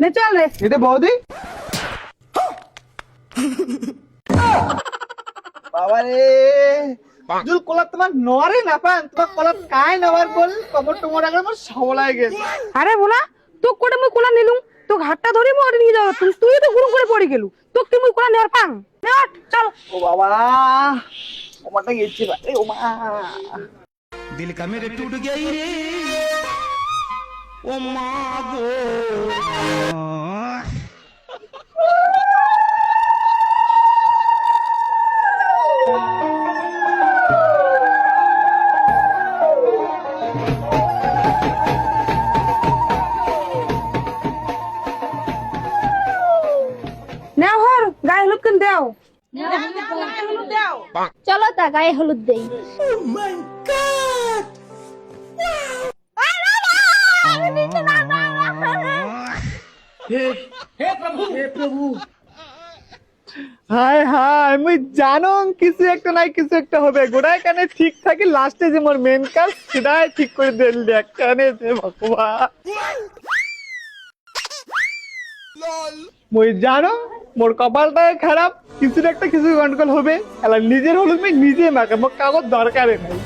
নে চল রে এটা বৌদি বাবা রে জুল কলা তোমার নরে না পান তোমার কলা কাই নবার বল কবর তোমার আগে আমার সবলাই গেল। আরে বলা তোক কোটে মুই কোলা নিলুম তো ঘাটটা ধরি মোর নিয়ে যাও তুই তো গুরু করে পড়ে গেলু তোক তুই মুই কোলা নেওয়ার পাং নে ওঠ চল। ও বাবা ওমাটা গেছে রে ও মা दिल का मेरे टूट गई रे ओ माँ गो নেও হর গায়ে হলুদ কিন দেও চলো তা গায়ে হলুদ দেই। হায় হায় মুই জানো কিছু একটা নাই কিছু একটা হবে গোড়ায় কানে ঠিক থাকে লাস্টে যে মোর মেন কাজ সেটাই ঠিক করে দেন দেখ কানে যে ভগবান মুই জানো মোর কপালটা খারাপ কিছু একটা কিছু গন্ডগোল হবে এলা নিজের হলুদ মুই নিজে মাখা মোর কাগজ দরকারে নাই।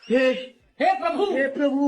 हे प्रभु